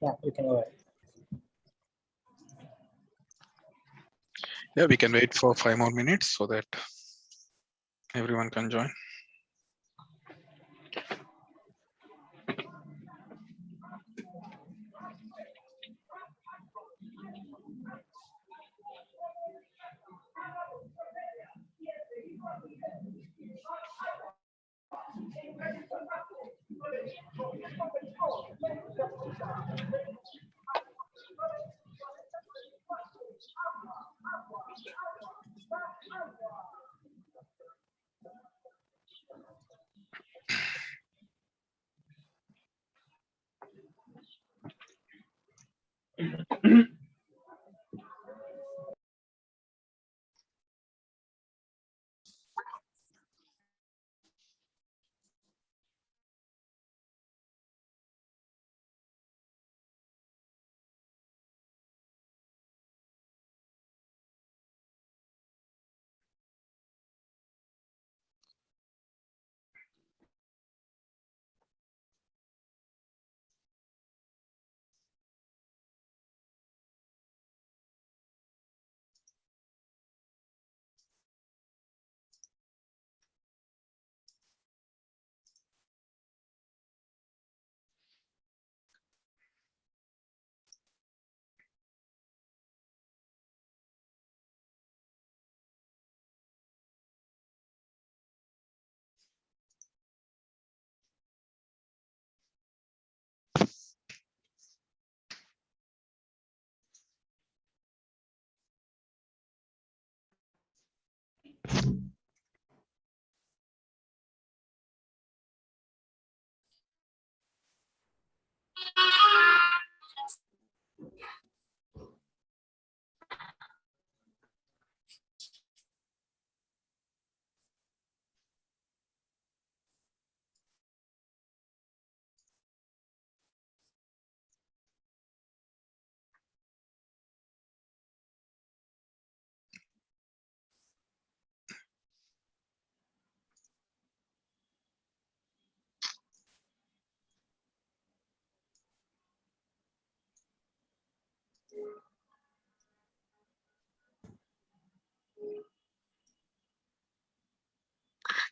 Yeah, you can go ahead. Yeah, we can wait for 5 more minutes so that everyone can join.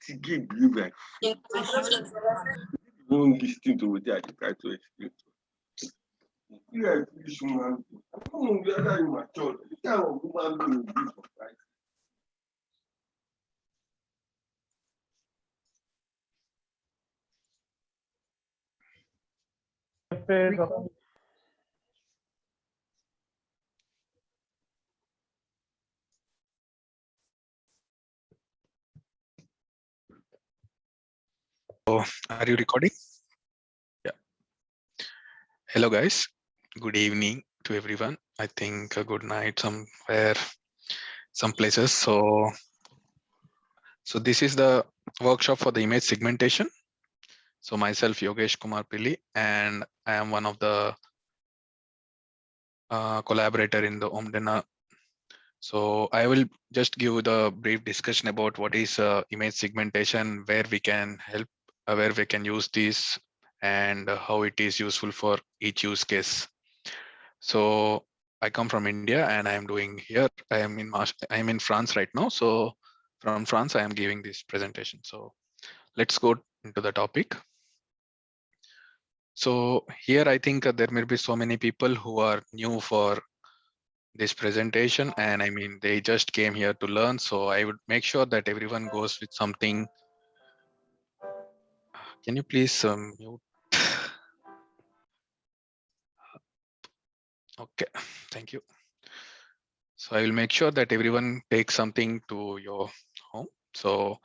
She gave you like won't listen to what I try to explain. You are a foolish woman. I don't know whether you mature. The kind of woman being you for Christ. So, are you recording? Yeah. Hello, guys. Good evening to everyone. I think a good night somewhere, some places. So this is the workshop for the image segmentation. So myself, Yogesh Kumar Pili, and I am one of the collaborator in the Omdena. So I will just give the brief discussion about what is image segmentation, where we can help, where we can use this, and how it is useful for each use case. So I come from India and I am doing here. I am in France right now. So from France, I am giving this presentation. So let's go into the topic. So here, I think there may be so many people who are new for this presentation, and I mean, they just came here to learn. So I would make sure that everyone goes with something. Can you please mute? Okay, thank you. So I will make sure that everyone takes something to your home. So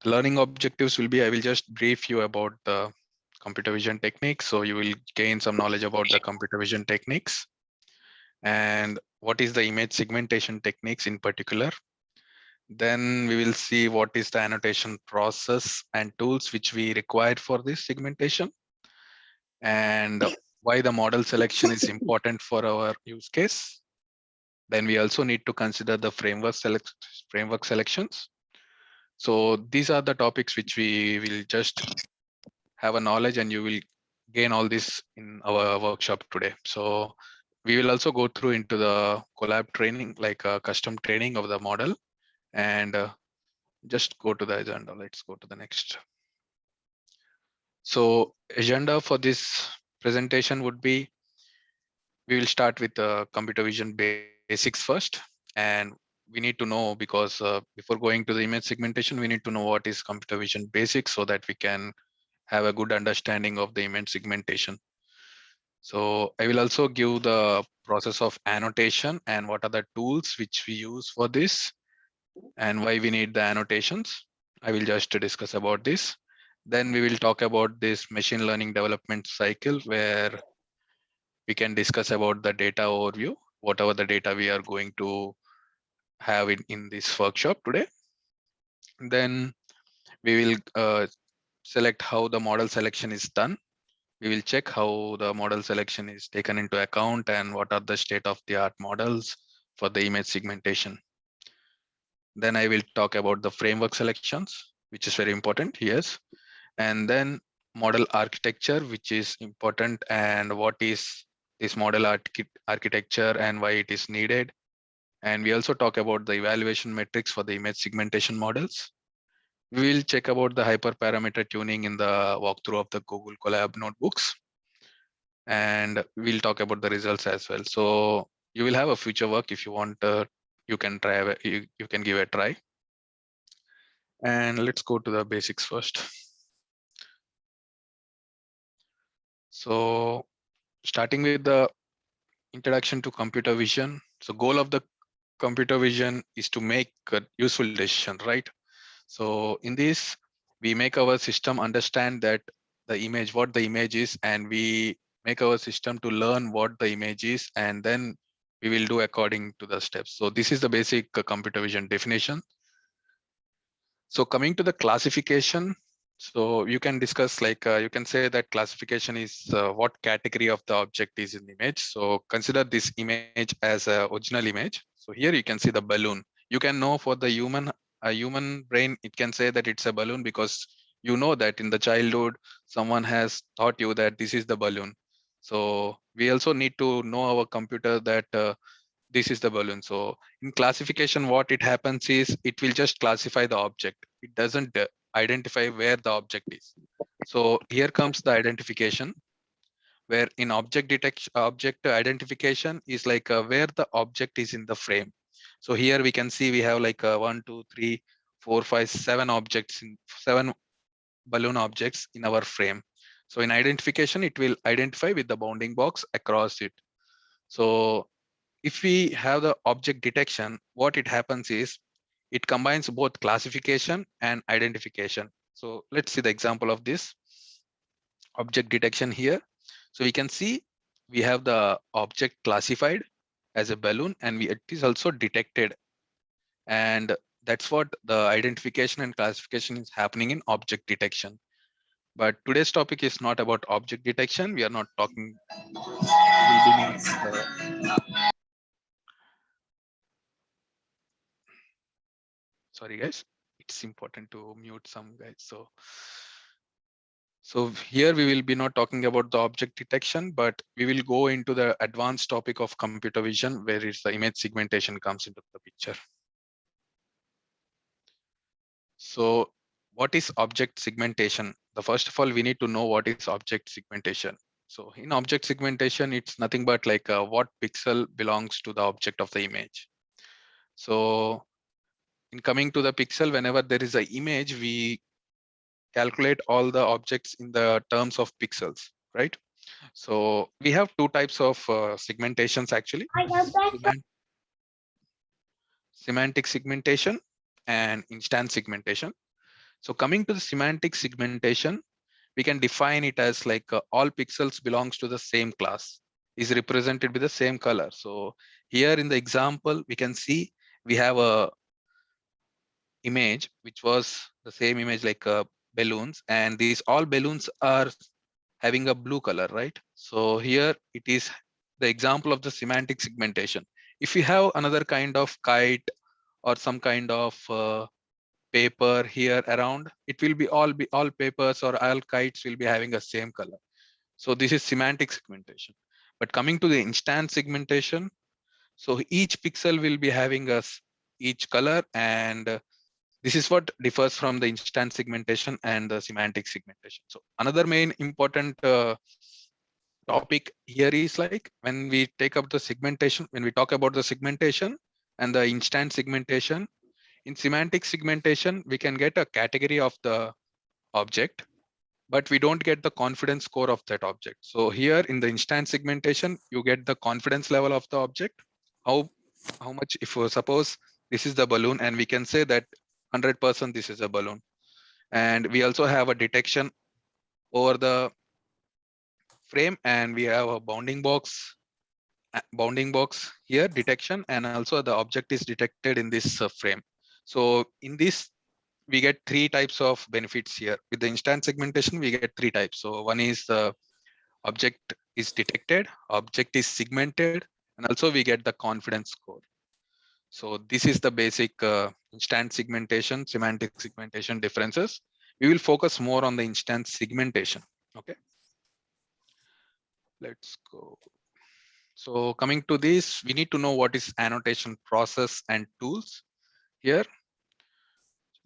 the learning objectives will be, I will just brief you about the computer vision techniques. So you will gain some knowledge about the computer vision techniques and what is the image segmentation techniques in particular. Then we will see what is the annotation process and tools which we require for this segmentation, and why the model selection is important for our use case. Then we also need to consider the framework selections. So these are the topics which we will just have a knowledge, and you will gain all this in our workshop today. So we will also go through into the collab training, like a custom training of the model, and just go to the agenda. Let's go to the next. So agenda for this presentation would be, we will start with computer vision basics first, and we need to know, because before going to the image segmentation, we need to know what is computer vision basics so that we can have a good understanding of the image segmentation. So I will also give the process of annotation and what are the tools which we use for this and why we need the annotations. I will just discuss about this. Then we will talk about this machine learning development cycle, where we can discuss about the data overview, whatever the data we are going to have in this workshop today. Then we will select how the model selection is done. We will check how the model selection is taken into account and what are the state of the art models for the image segmentation. Then I will talk about the framework selections, which is very important, yes. And then model architecture, which is important, and what is this model architecture and why it is needed. And we also talk about the evaluation metrics for the image segmentation models. We will check about the hyperparameter tuning in the walkthrough of the Google Colab notebooks. And we'll talk about the results as well. So you will have a future work. If you want, you can try, you can give a try. And let's go to the basics first. So starting with the introduction to computer vision. So goal of the computer vision is to make a useful decision, right? So in this, we make our system understand that the image, what the image is, and we make our system to learn what the image is, and then we will do according to the steps. So this is the basic computer vision definition. So coming to the classification, so you can discuss, like you can say that classification is what category of the object is in the image. So consider this image as a original image. So here you can see the balloon. You can know for the human brain, it can say that it's a balloon because you know that in the childhood, someone has taught you that this is the balloon. So we also need to know our computer that this is the balloon. So in classification, what it happens is it will just classify the object. It doesn't identify where the object is. So here comes the identification, where in object detection, object identification is like where the object is in the frame. So here we can see we have like 1, 2, 3, 4, 5, 7 objects, in 7 balloon objects in our frame. So in identification, it will identify with the bounding box across it. So if we have the object detection, what it happens is it combines both classification and identification. So let's see the example of this object detection here. So we can see we have the object classified as a balloon, and it is also detected. And that's what the identification and classification is happening in object detection. But today's topic is not about object detection. We are not talking, we will be not sorry guys, it's important to mute some guys. So here we will be not talking about the object detection, but we will go into the advanced topic of computer vision, where it's the image segmentation comes into the picture. So what is object segmentation? The first of all, we need to know what is object segmentation. So in object segmentation, it's nothing but like what pixel belongs to the object of the image. So in coming to the pixel, whenever there is an image, we calculate all the objects in the terms of pixels, right? So we have two types of segmentations actually. Semantic segmentation and instance segmentation. So coming to the semantic segmentation, we can define it as like all pixels belongs to the same class, is represented with the same color. So here in the example, we can see we have a image which was the same image like balloons, and these all balloons are having a blue color, right? So here it is the example of the semantic segmentation. If you have another kind of kite or some kind of paper here around, it will be all papers or all kites will be having a same color. So this is semantic segmentation. But coming to the instance segmentation, so each pixel will be having each color, and this is what differs from the instance segmentation and the semantic segmentation. So another main important topic here is like when we take up the segmentation, when we talk about the segmentation and the instance segmentation, in semantic segmentation, we can get a category of the object, but we don't get the confidence score of that object. So here in the instance segmentation, you get the confidence level of the object. How much, if suppose this is the balloon and we can say that 100% this is a balloon. And we also have a detection over the frame, and we have a bounding box here detection, and also the object is detected in this frame. So in this, we get three types of benefits here. With the instance segmentation, we get three types. So one is the object is detected, object is segmented, and also we get the confidence score. So this is the basic instance segmentation, semantic segmentation differences. We will focus more on the instance segmentation. Okay, let's go. So coming to this, we need to know what is annotation process and tools here.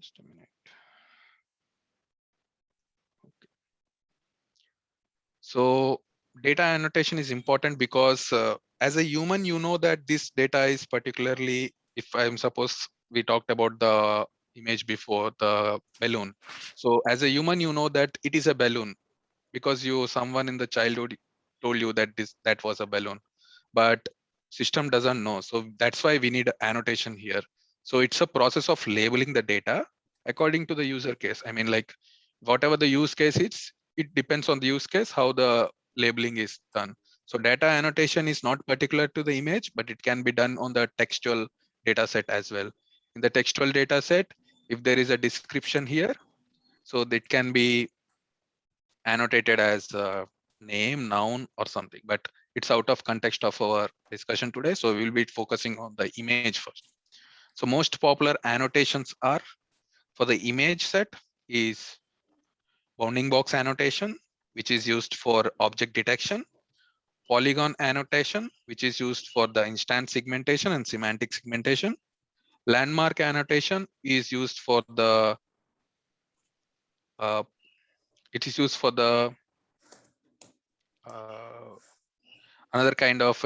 Just a minute. Okay. So data annotation is important because as a human, you know that this data is particularly, if I'm suppose we talked about the image before, the balloon. So as a human, you know that it is a balloon because someone in the childhood told you that that was a balloon, but system doesn't know. So that's why we need annotation here. So it's a process of labeling the data according to the user case. I mean, like whatever the use case is, it depends on the use case how the labeling is done. So data annotation is not particular to the image, but it can be done on the textual data set as well. In the textual data set, if there is a description here, so that can be annotated as a name, noun, or something, but it's out of context of our discussion today. So we'll be focusing on the image first. So most popular annotations are for the image set is bounding box annotation, which is used for object detection, polygon annotation, which is used for the instance segmentation and semantic segmentation. Landmark annotation is used for the uh, it is used for the uh, another kind of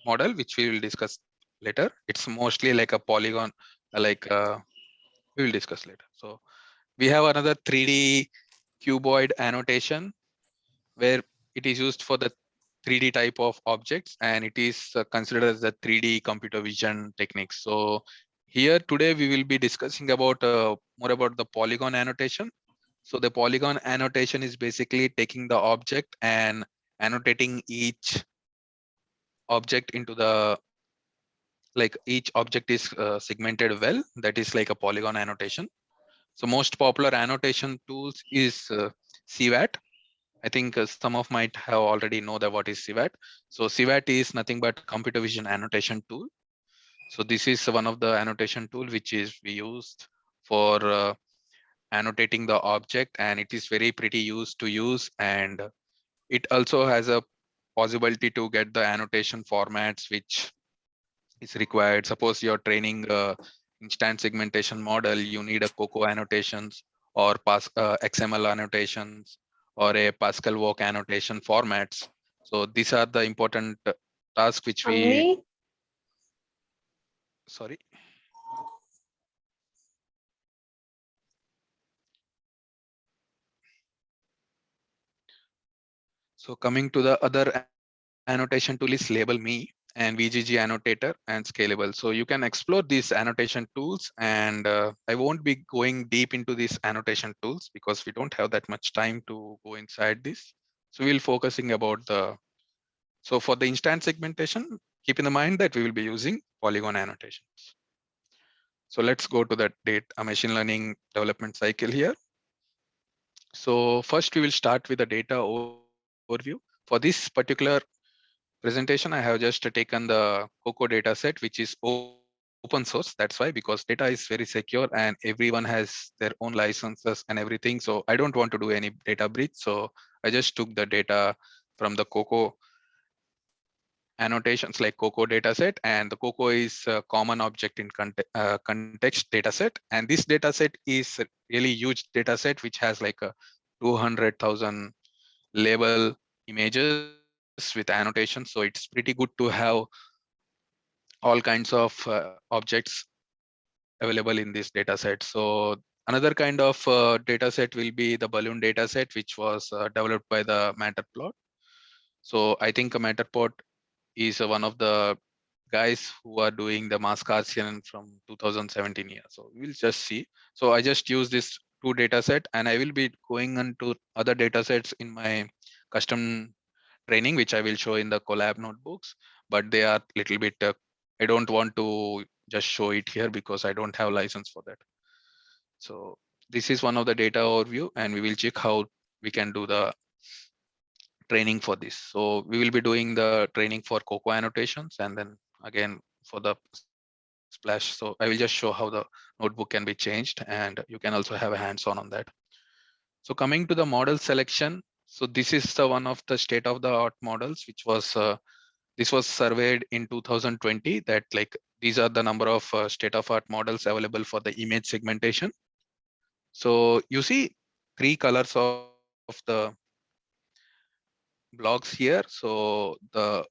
model, which we will discuss later. It's mostly like a polygon, like we will discuss later. So we have another 3D cuboid annotation where it is used for the 3D type of objects, and it is considered as the 3D computer vision techniques. So here today we will be discussing about more about the polygon annotation. So the polygon annotation is basically taking the object and annotating each object into the, like each object is segmented well. That is like a polygon annotation. So most popular annotation tools is CVAT. I think some of might have already know that what is CVAT. So CVAT is nothing but computer vision annotation tool. So this is one of the annotation tool which is we used for annotating the object, and it is very pretty used to use, and it also has a possibility to get the annotation formats which is required. Suppose you're training instance segmentation model, you need a COCO annotations or XML annotations or a Pascal Walk annotation formats. So these are the important tasks which we, sorry. So coming to the other annotation tool is Label Me and VGG Annotator and Scalable. So you can explore these annotation tools, and I won't be going deep into these annotation tools because we don't have that much time to go inside this. So we'll focusing about so for the instance segmentation, keep in mind that we will be using polygon annotations. So let's go to that machine learning development cycle here. So first we will start with the data overview. For this particular presentation, I have just taken the COCO data set, which is open source. That's why, because data is very secure and everyone has their own licenses and everything. So I don't want to do any data breach. So I I just took the data from the COCO annotations like COCO dataset, and the COCO is a common object in context dataset. And this dataset is a really huge dataset, which has like a 200,000 label images with annotations. So it's pretty good to have all kinds of objects available in this dataset. So another kind of dataset will be the balloon dataset, which was developed by the Matterplot. So I think a Matterplot is one of the guys who are doing the mass Gaussian from 2017 year. So we'll just see. So I just use this two data set, and I will be going into other data sets in my custom training, which I will show in the collab notebooks, but they are little bit, I don't want to just show it here because I don't have license for that. So this is one of the data overview, and we will check how we can do the training for this. So we will be doing the training for COCO annotations, and then again for the splash. So I will just show how the notebook can be changed, and you can also have a hands-on on that. So coming to the model selection. So this is the one of the state-of-the-art models, which was this was surveyed in 2020, that like these are the number of state-of-art models available for the image segmentation. So you see three colors of the blocks here. So the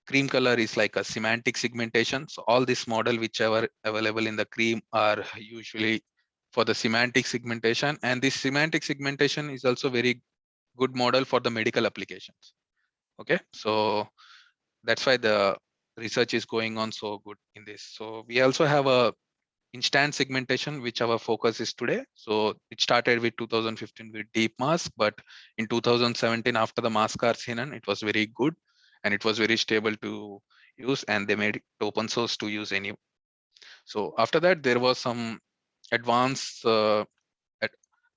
cream color is like a semantic segmentation. So all this model whichever available in the cream are usually for the semantic segmentation. And this semantic segmentation is also very good model for the medical applications. Okay, so that's why the research is going on so good in this. So we also have a instance segmentation, which our focus is today. So it started with 2015 with DeepMask, but in 2017 after the Mask-RCNN, it was very good and it was very stable to use, and they made it open source to use any. So after that, there was some advanced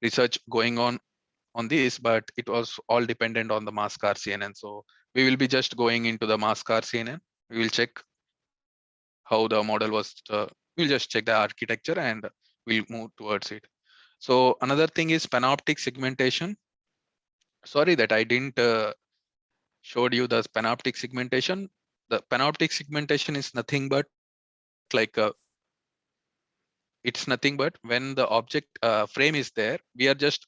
research going on this, but it was all dependent on the Mask-RCNN. So we will be just going into the Mask-RCNN. We will check how the model was, we'll just check the architecture and we'll move towards it. So another thing is panoptic segmentation. Sorry that I didn't showed you the panoptic segmentation. The panoptic segmentation is nothing but like it's nothing but when the object frame is there, we are just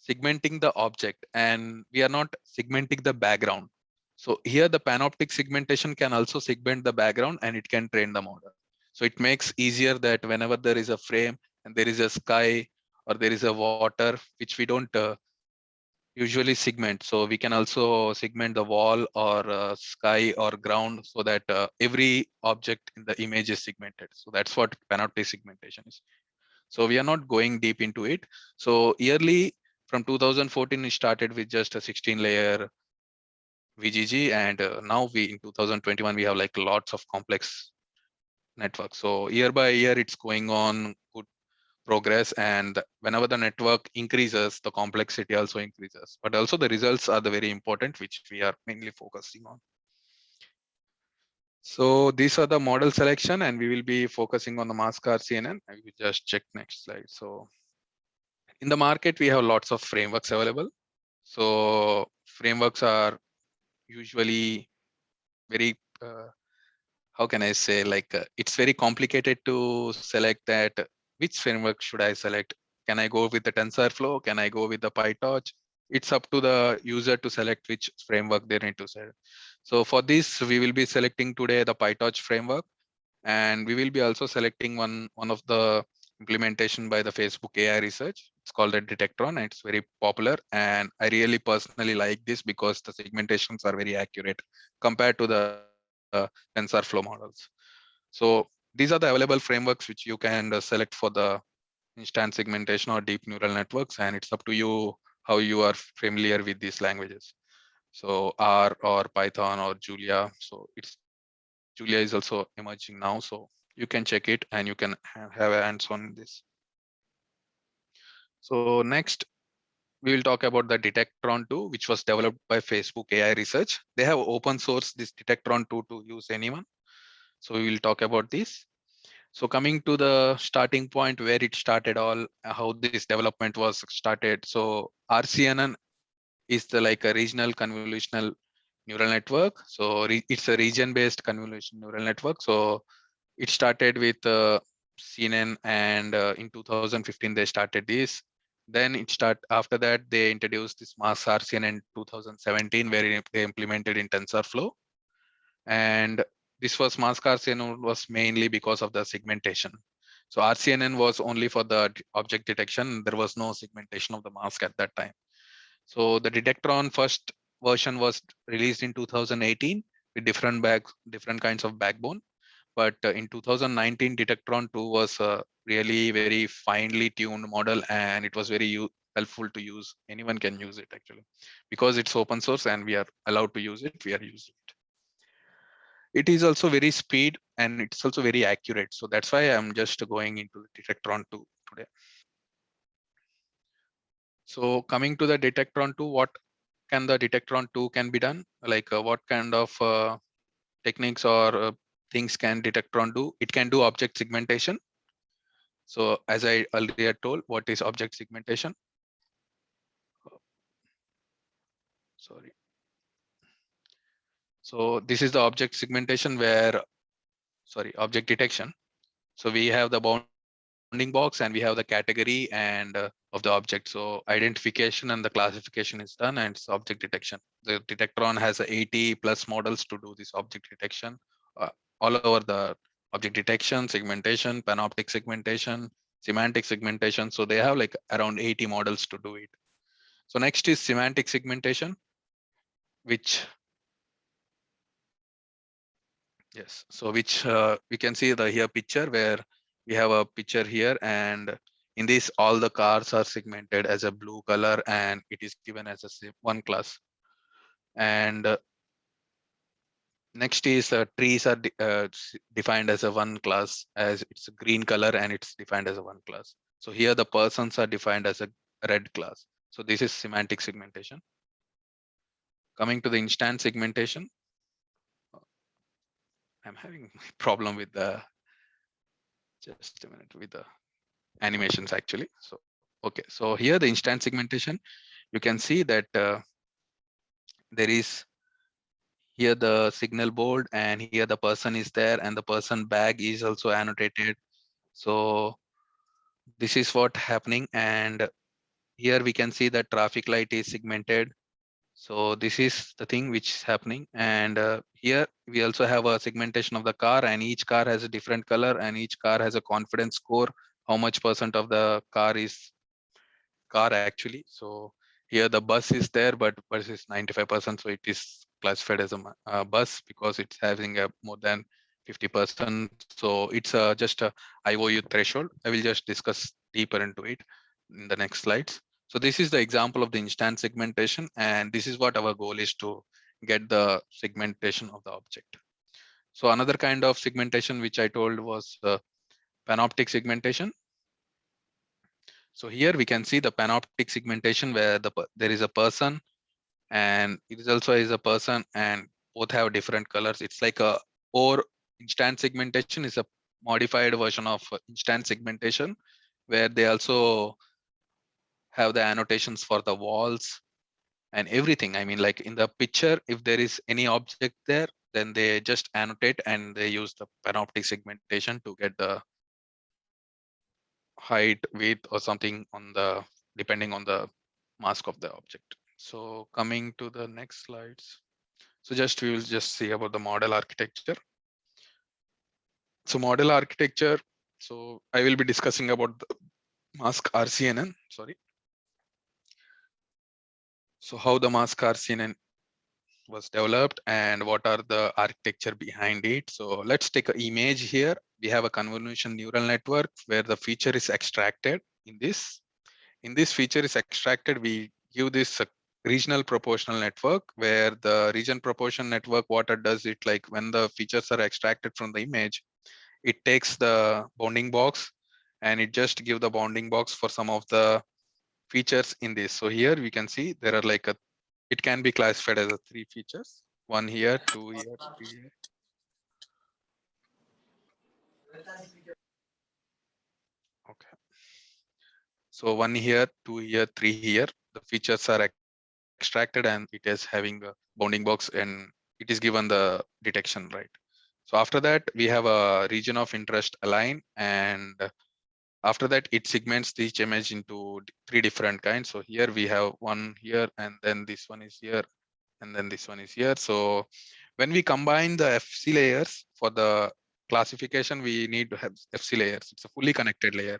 segmenting the object and we are not segmenting the background. So here the panoptic segmentation can also segment the background and it can train the model. So it makes easier that whenever there is a frame and there is a sky or there is a water, which we don't usually segment. So we can also segment the wall or sky or ground so that every object in the image is segmented. So that's what panoptic segmentation is. So we are not going deep into it. So yearly from 2014, we started with just a 16 layer VGG, and now we in 2021 we have like lots of complex networks. So year by year it's going on good progress, and whenever the network increases, the complexity also increases, but also the results are the very important, which we are mainly focusing on. So these are the model selection, and we will be focusing on the Mask-RCNN. I will just check next slide. So in the market, we have lots of frameworks available. So frameworks are usually very, how can I say, like it's very complicated to select that which framework should I select. Can I go with the TensorFlow? Can I go with the PyTorch? It's up to the user to select which framework they need to select. So for this, we will be selecting today the PyTorch framework, and we will be also selecting one of the implementation by the Facebook AI research. It's called the Detectron, and it's very popular. And I really personally like this because the segmentations are very accurate compared to the TensorFlow models. So these are the available frameworks which you can select for the instance segmentation or deep neural networks, and it's up to you how you are familiar with these languages. So R or Python or Julia. So it's Julia is also emerging now, so you can check it and you can have a hands on this. So next we will talk about the Detectron 2, which was developed by Facebook AI research. They have open source this Detectron 2 to use anyone. So we will talk about this. So coming to the starting point where it started all, how this development was started. So RCNN is the like a regional convolutional neural network. So it's a region-based convolution neural network. So it started with CNN, and in 2015 they started this. Then after that they introduced this mask RCN in 2017, where they implemented in TensorFlow. And this was mask RCN was mainly because of the segmentation. So RCNN was only for the object detection. There was no segmentation of the mask at that time. So the Detectron first version was released in 2018 with different kinds of backbone. But in 2019, Detectron 2 was a really very finely tuned model, and it was very helpful to use. Anyone can use it actually, because it's open source and we are allowed to use it. We are using it. It is also very speed and it's also very accurate. So that's why I'm just going into the Detectron 2 today. So coming to the Detectron 2, what can the Detectron 2 can be done? Like what kind of techniques or things can Detectron do? It can do object segmentation. So as I earlier told, what is object segmentation? Sorry. So this is the object segmentation object detection. So we have the bounding box and we have the category and of the object. So identification and the classification is done, and it's object detection. The Detectron has 80 plus models to do this object detection all over the object detection, segmentation, panoptic segmentation, semantic segmentation. So they have like around 80 models to do it. So next is semantic segmentation, which yes, so which we can see the here picture where we have a picture here, and in this all the cars are segmented as a blue color and it is given as a one class. And next is trees are defined as a one class, as it's a green color and it's defined as a one class. So here the persons are defined as a red class. So this is semantic segmentation. Coming to the instance segmentation, I'm having problem with the, just a minute, with the animations actually. So, okay. So here the instance segmentation, you can see that there is here the signal board and here the person is there and the person bag is also annotated. So this is what happening. And here we can see that traffic light is segmented. So this is the thing which is happening. And here we also have a segmentation of the car, and each car has a different color and each car has a confidence score, how much percent of the car is car actually. So here the bus is there, but bus is 95%. So it is classified as a bus because it's having a more than 50%. So it's just a IOU threshold. I will just discuss deeper into it in the next slides. So this is the example of the instance segmentation, and this is what our goal is, to get the segmentation of the object. So another kind of segmentation which I told was panoptic segmentation. So here we can see the panoptic segmentation where there is a person and it is also is a person, and both have different colors. It's like or instance segmentation is a modified version of instance segmentation, where they also have the annotations for the walls and everything. I mean, like in the picture, if there is any object there, then they just annotate and they use the panoptic segmentation to get the height, width, or something on the, depending on the mask of the object. So coming to the next slides. So we will just see about the model architecture. So model architecture. So I will be discussing about the mask RCNN, sorry. So how the mask RCNN was developed and what are the architecture behind it. So let's take an image here. We have a convolution neural network where the feature is extracted in this. In this feature is extracted, we give this a regional proportional network, where the region proportional network, what it does, it like when the features are extracted from the image, it takes the bounding box and it just give the bounding box for some of the features in this. So here we can see there are like it can be classified as 3 features, 1 here, 2 here, 3 here. So 1 here, 2 here, 3 here, the features are extracted and it is having a bounding box and it is given the detection, right? So after that, we have a region of interest align, and after that, it segments each image into three different kinds. So here we have one here, and then this one is here, and then this one is here. So when we combine the FC layers for the classification, we need to have FC layers. It's a fully connected layer.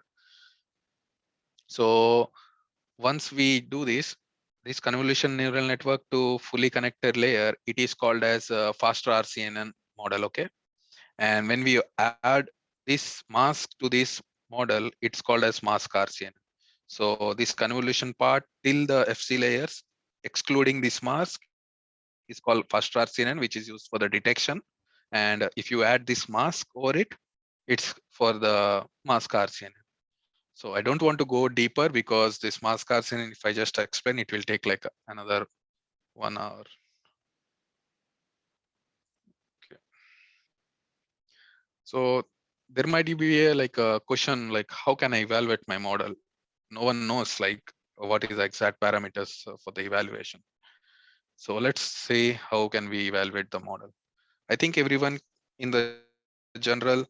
So once we do this convolution neural network to fully connected layer, it is called as a faster RCNN model, okay? And when we add this mask to this model, it's called as mask RCNN. So this convolution part till the FC layers, excluding this mask, is called faster RCNN, which is used for the detection. And if you add this mask over it, it's for the mask RCNN. So I don't want to go deeper because this mask RCNN, if I just explain, it will take like another 1 hour. Okay. So there might be like a question like, how can I evaluate my model? No one knows like what is the exact parameters for the evaluation. So let's say how can we evaluate the model? I think everyone in the general,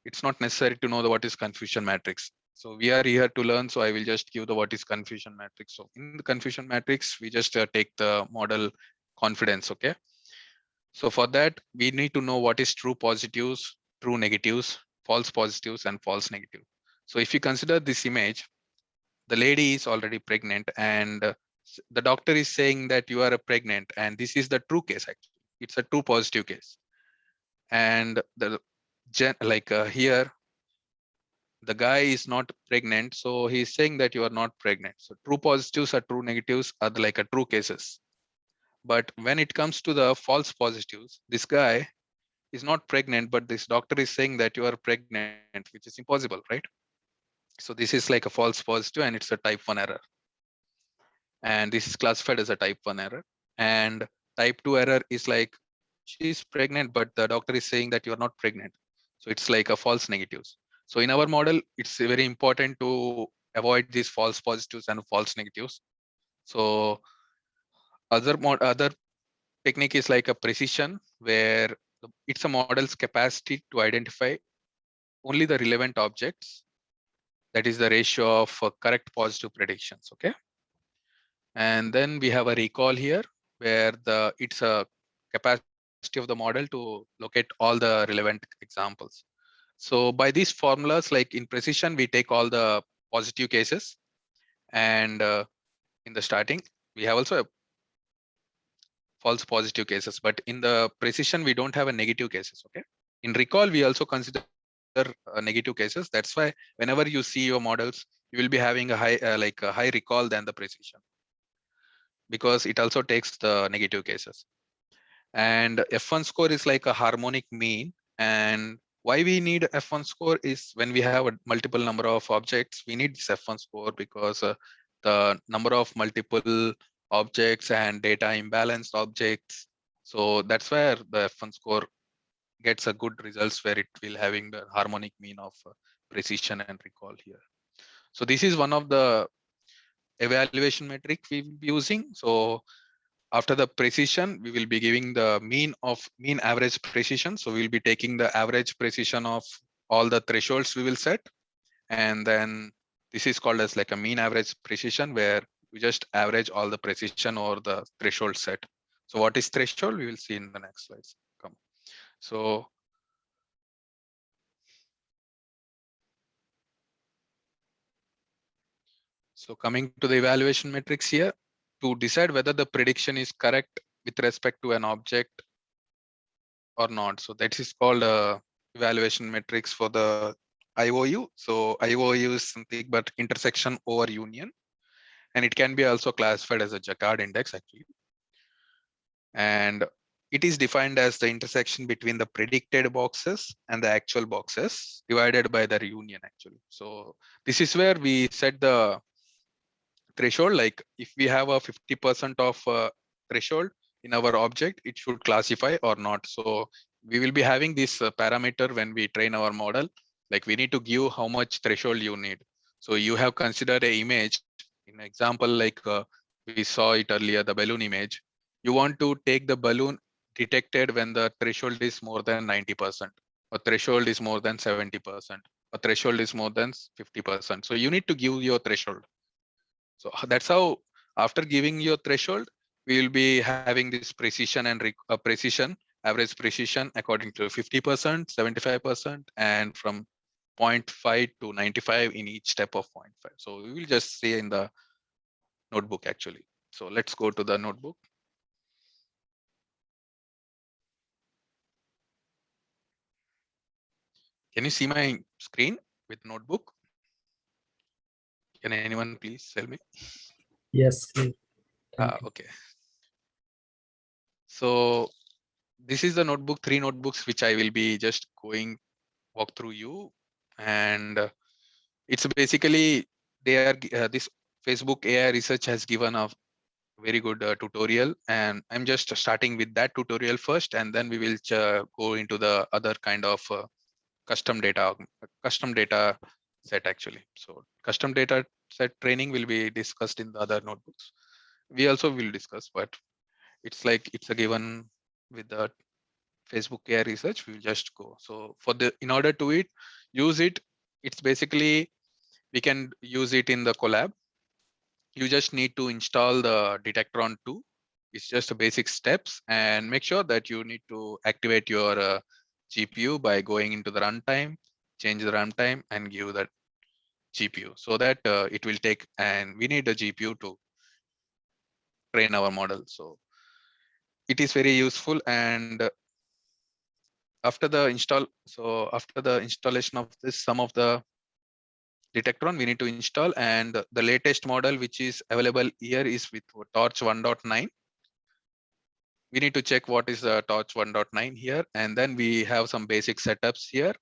it's not necessary to know the what is confusion matrix. So we are here to learn. So I will just give the what is confusion matrix. So in the confusion matrix, we just take the model confidence. Okay. So for that, we need to know what is true positives, true negatives, false positives, and false negative. So if you consider this image, the lady is already pregnant, and the doctor is saying that you are pregnant, and this is the true case. Actually, it's a true positive case. And the here, the guy is not pregnant, so he's saying that you are not pregnant. So true positives or true negatives are like a true cases. But when it comes to the false positives, this guy is not pregnant, but this doctor is saying that you are pregnant, which is impossible, right? So this is like a false positive and it's a type 1 error. And this is classified as a type 1 error. And type 2 error is like she's pregnant, but the doctor is saying that you are not pregnant. So it's like a false negatives. So in our model, it's very important to avoid these false positives and false negatives. So other technique is like a precision, where it's a model's capacity to identify only the relevant objects. That is the ratio of correct positive predictions. Okay. And then we have a recall here, where it's a capacity of the model to locate all the relevant examples. So by these formulas, like in precision, we take all the positive cases, and in the starting, we have also a false positive cases, but in the precision, we don't have a negative cases. Okay. In recall, we also consider negative cases. That's why whenever you see your models, you will be having a high a high recall than the precision, because it also takes the negative cases. And F1 score is like a harmonic mean. And why we need F1 score is when we have a multiple number of objects, we need this F1 score, because the number of multiple objects and data imbalanced objects. So that's where the F1 score gets a good results, where it will having the harmonic mean of precision and recall here. So this is one of the evaluation metric we will be using. So after the precision, we will be giving the mean average precision. So we'll be taking the average precision of all the thresholds we will set. And then this is called as like a mean average precision, where we just average all the precision or the threshold set. So what is threshold? We will see in the next slides. Come. So coming to the evaluation metrics here, to decide whether the prediction is correct with respect to an object or not. So that is called evaluation metrics for the IOU. So IOU is something but intersection over union, and it can be also classified as a Jaccard index actually. And it is defined as the intersection between the predicted boxes and the actual boxes divided by their union actually. So this is where we set the threshold. Like if we have a 50% of threshold in our object, it should classify or not. So we will be having this parameter when we train our model. Like we need to give how much threshold you need. So you have considered a image in example, like we saw it earlier, the balloon image. You want to take the balloon detected when the threshold is more than 90%, or threshold is more than 70%, or threshold is more than 50%. So you need to give your threshold. So that's how, after giving your threshold, we will be having this precision and precision, average precision according to 50%, 75%, and from 0.5 to 95 in each step of 0.5. So we will just see in the notebook actually. So let's go to the notebook. Can you see my screen with notebook? Can anyone please tell me? Yes. Thank you. Okay. So this is the notebook, 3 notebooks, which I will be just going walk through you. And it's basically, they are this Facebook AI research has given a very good tutorial, and I'm just starting with that tutorial first, and then we will go into the other kind of custom data set actually. So custom data set training will be discussed in the other notebooks. We also will discuss, but it's like it's a given with the Facebook AI research. We will just go. So for the, in order to use it, it's basically, we can use it in the Colab. You just need to install the Detectron 2. It's just a basic steps, and make sure that you need to activate your GPU by going into the runtime, change the runtime, and give that GPU, so that it will take, and we need a GPU to train our model. So it is very useful. And after the install, so after the installation of this, some of the Detectron we need to install, and the latest model which is available here is with Torch 1.9. We need to check what is the Torch 1.9 here, and then we have some basic setups here.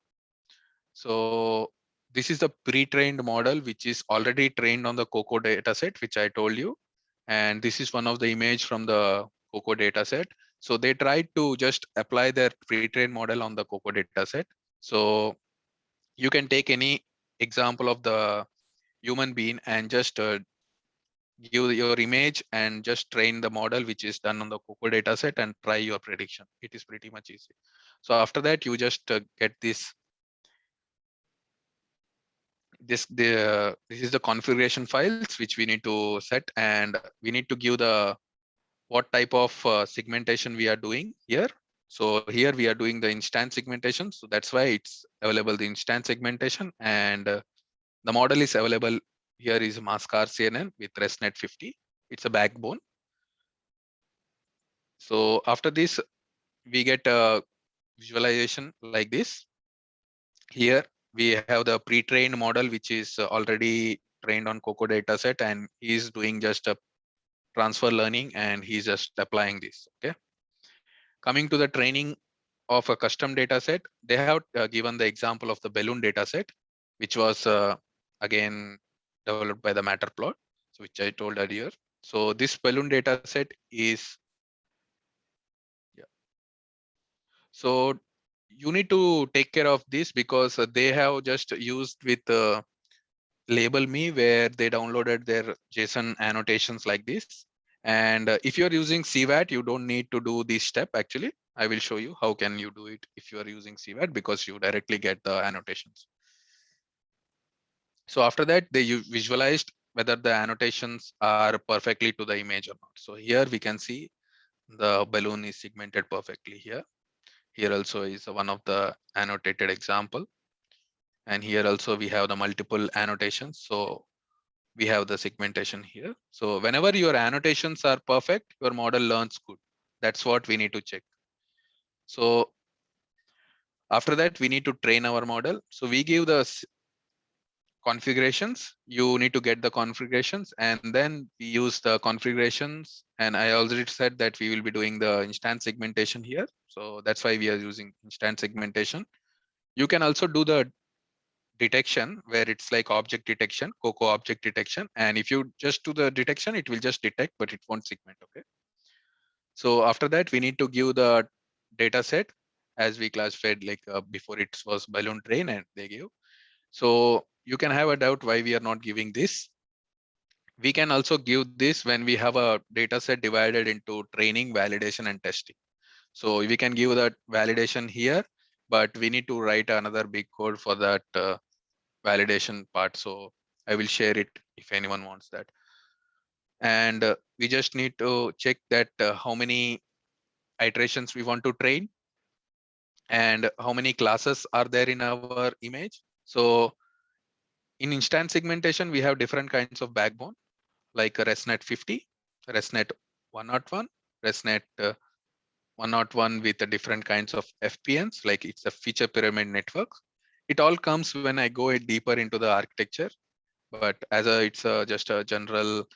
So this is the pre-trained model which is already trained on the COCO dataset, which I told you, and this is one of the image from the COCO dataset. So they tried to just apply their pre-trained model on the COCO dataset. So you can take any example of the human being and just give your image and just train the model which is done on the COCO dataset and try your prediction. It is pretty much easy. So after that, you just get this. This is the configuration files which we need to set, and we need to give the what type of segmentation we are doing here. So here we are doing the instance segmentation. So that's why it's available, the instance segmentation, and the model is available. Here is Mascar CNN with ResNet 50. It's a backbone. So after this, we get a visualization like this. Here we have the pre-trained model, which is already trained on COCO dataset, and he's doing just a transfer learning, and he's just applying this. Okay. Coming to the training of a custom dataset, they have given the example of the balloon dataset, which was again developed by the Matterplot, so which I told earlier. So this balloon dataset is, yeah. So you need to take care of this, because they have just used with label me, where they downloaded their JSON annotations like this. And if you're using CVAT, you don't need to do this step. Actually, I will show you how can you do it if you are using CVAT, because you directly get the annotations. So after that, they visualized whether the annotations are perfectly to the image or not. So here we can see the balloon is segmented perfectly here. Here also is one of the annotated example. And here also we have the multiple annotations. So we have the segmentation here. So whenever your annotations are perfect, your model learns good. That's what we need to check. So after that, we need to train our model. So we give the configurations. You need to get the configurations, and then we use the configurations. And I already said that we will be doing the instance segmentation here. So that's why we are using instance segmentation. You can also do the detection, where it's like object detection, COCO object detection. And if you just do the detection, it will just detect, but it won't segment. Okay. So after that, we need to give the data set as we classified, like before it was balloon train, and they give. So you can have a doubt why we are not giving this. We can also give this when we have a data set divided into training, validation, and testing. So we can give that validation here, but we need to write another big code for that validation part. So I will share it if anyone wants that. And we just need to check that how many iterations we want to train and how many classes are there in our image. So in instance segmentation, we have different kinds of backbone like a ResNet 50, ResNet 101, ResNet 101 with the different kinds of FPNs, like it's a feature pyramid network. It all comes when I go deeper into the architecture, but as it's just a general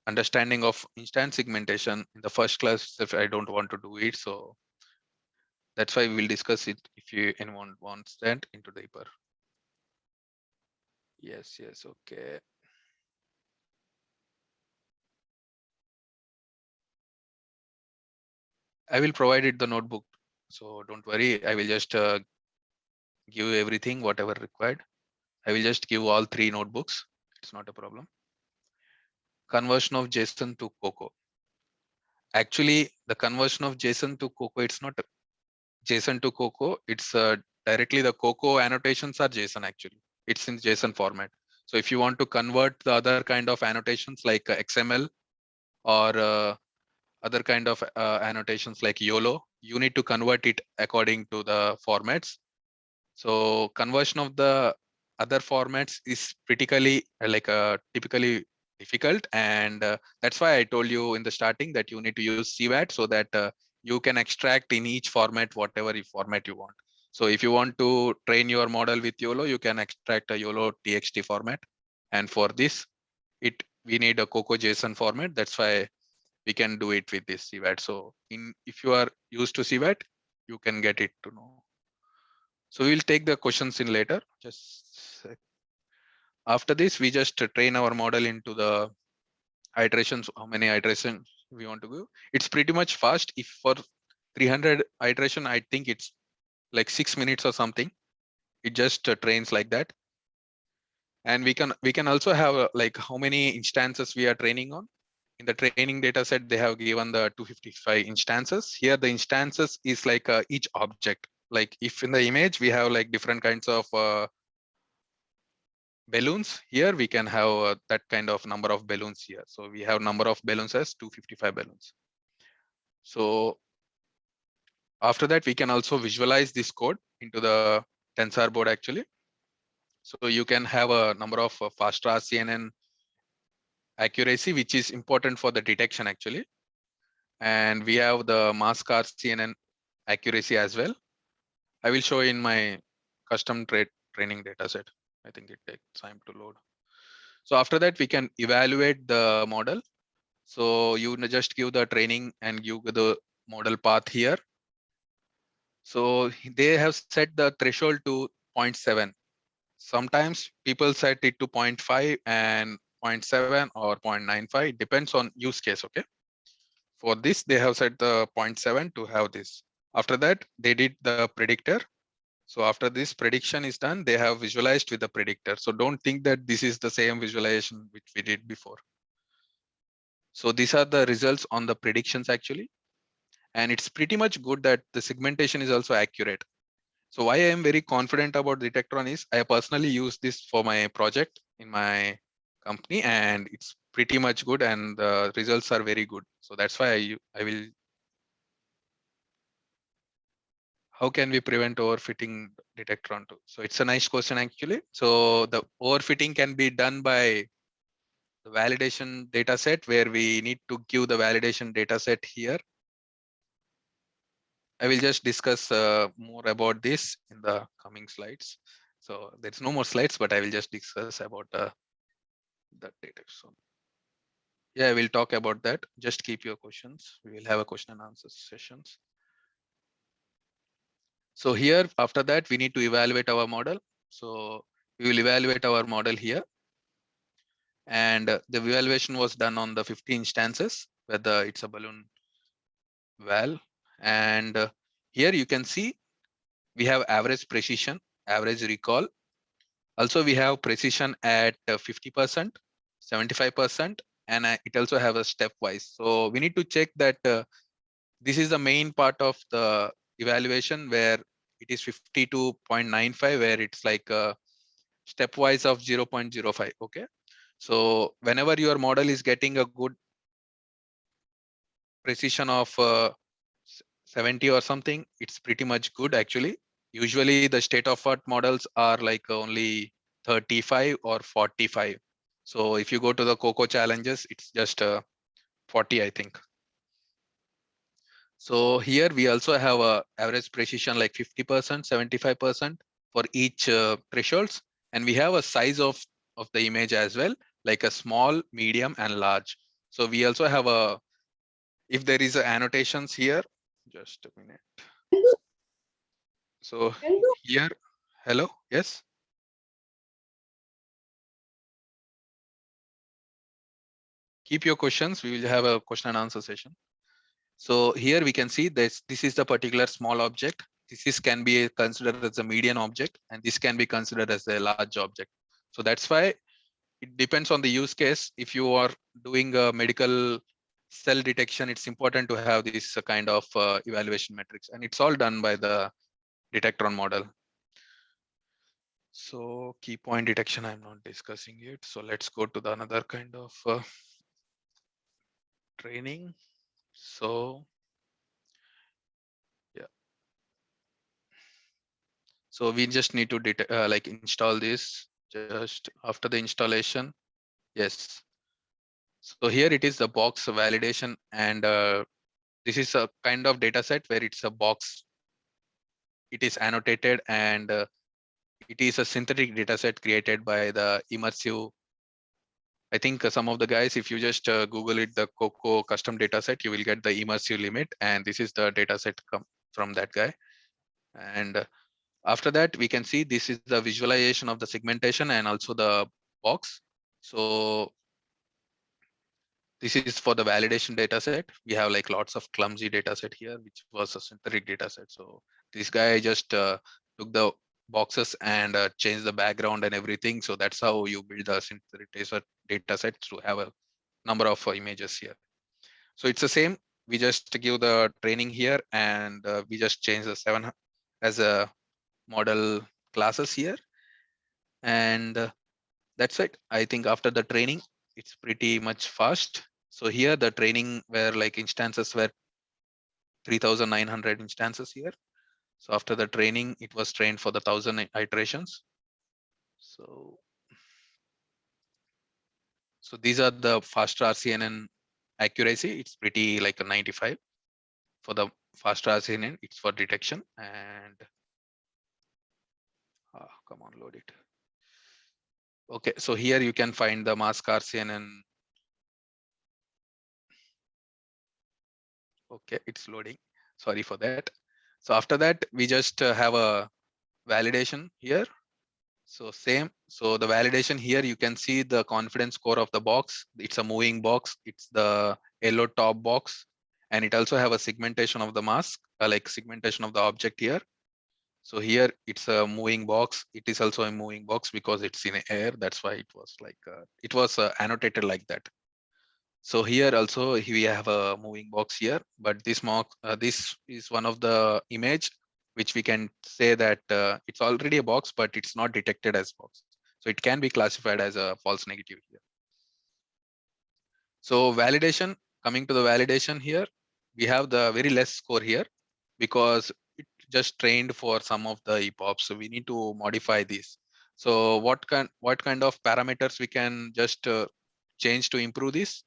understanding of instance segmentation in the first class, if I don't want to do it. So that's why we will discuss it if anyone wants that into deeper. Yes, okay. I will provide it the notebook. So don't worry, I will just give everything, whatever required. I will just give all 3 notebooks. It's not a problem. Conversion of JSON to Cocoa. Actually, the conversion of JSON to Cocoa, it's not JSON to Cocoa. It's directly the Cocoa annotations are JSON actually. It's in JSON format. So if you want to convert the other kind of annotations like XML or other kind of annotations like YOLO, you need to convert it according to the formats. So conversion of the other formats is typically typically difficult, and that's why I told you in the starting that you need to use CVAT so that you can extract in each format whatever format you want. So if you want to train your model with YOLO, you can extract a YOLO TXT format, and for this, we need a Cocoa JSON format. That's why we can do it with this CVAT. So if you are used to CVAT, you can get it to know. So we'll take the questions in later. Just after this, we just train our model into the iterations, how many iterations we want to go. It's pretty much fast. If for 300 iteration, I think it's like 6 minutes or something. It just trains like that. And we can also have like how many instances we are training on. In the training data set, they have given the 255 instances. Here, the instances is like each object. Like if in the image, we have like different kinds of balloons, here we can have that kind of number of balloons here. So we have number of balloons as 255 balloons. So after that, we can also visualize this code into the tensor board actually. So you can have a number of fast CNN accuracy, which is important for the detection actually. And we have the mask CNN accuracy as well. I will show in my custom training data set. I think it takes time to load. So after that, we can evaluate the model. So you just give the training and give the model path here. So they have set the threshold to 0.7. Sometimes people set it to 0.5 and 0.7 or 0.95, depends on use case, okay? For this, they have set the 0.7 to have this. After that, they did the predictor. So after this prediction is done, they have visualized with the predictor. So don't think that this is the same visualization which we did before. So these are the results on the predictions actually. And it's pretty much good that the segmentation is also accurate. So why I am very confident about Detectron is I personally use this for my project in my company, and it's pretty much good and the results are very good. So that's why I will. How can we prevent overfitting Detectron too? So it's a nice question actually. So the overfitting can be done by the validation data set, where we need to give the validation data set here. I will just discuss more about this in the coming slides. So there's no more slides, but I will just discuss about that data. So yeah, I will talk about that. Just keep your questions. We will have a question and answer sessions. So here, after that, we need to evaluate our model. So we will evaluate our model here. And the evaluation was done on the 50 instances, whether it's a balloon val. And here you can see we have average precision, average recall, Also, we have precision at 50%, 75%, and it also have a stepwise. So we need to check that this is the main part of the evaluation where it is 52.95, where it's like a stepwise of 0.05. Okay. So whenever your model is getting a good precision of 70 or something, it's pretty much good actually. Usually the state of art models are like only 35 or 45. So if you go to the COCO challenges, it's just 40, I think. So here we also have a average precision like 50%, 75% for each thresholds. And we have a size of the image as well, like a small, medium, and large. So we also have a, if there is a annotations here, just a minute. So here, hello, yes. Keep your questions. We will have a question and answer session. So here we can see this is the particular small object. This can be considered as a median object, and this can be considered as a large object. So that's why it depends on the use case. If you are doing a medical cell detection, it's important to have this kind of evaluation metrics, and it's all done by the Detectron model. So key point detection, I'm not discussing it. So let's go to the another kind of training. So yeah. So we just need to like install this just after the installation. Yes. So here it is the box validation, and this is a kind of data set where it's a box. It is annotated, and it is a synthetic data set created by the immersive. I think some of the guys, if you just Google it, the COCO custom data set, you will get the immersive limit. And this is the data set come from that guy. And after that, we can see this is the visualization of the segmentation and also the box. So this is for the validation data set. We have like lots of clumsy data set here, which was a synthetic data set. So this guy just took the boxes and changed the background and everything. So that's how you build the synthetic data set to have a number of images here. So it's the same. We just give the training here, and we just change the 7 as a model classes here. And that's it. I think after the training, it's pretty much fast. So here the training where like instances were 3,900 instances here. So after the training, it was trained for the 1,000 iterations. So these are the faster RCNN accuracy. It's pretty like a 95 for the faster RCNN. It's for detection. And come on, load it. Okay, so here you can find the mask RCNN. Okay, it's loading. Sorry for that. So after that, we just have a validation here. So same. So the validation here, you can see the confidence score of the box. It's a moving box. It's the yellow top box. And it also have a segmentation of the mask, like segmentation of the object here. So here it's a moving box. It is also a moving box because it's in air. That's why it was like, it was annotated like that. So here also we have a moving box here, but this this is one of the image which we can say that it's already a box, but it's not detected as box. So it can be classified as a false negative here. So validation, coming to the validation here, we have the very less score here because it just trained for some of the EPOPs. So we need to modify this. So what kind of parameters we can just change to improve this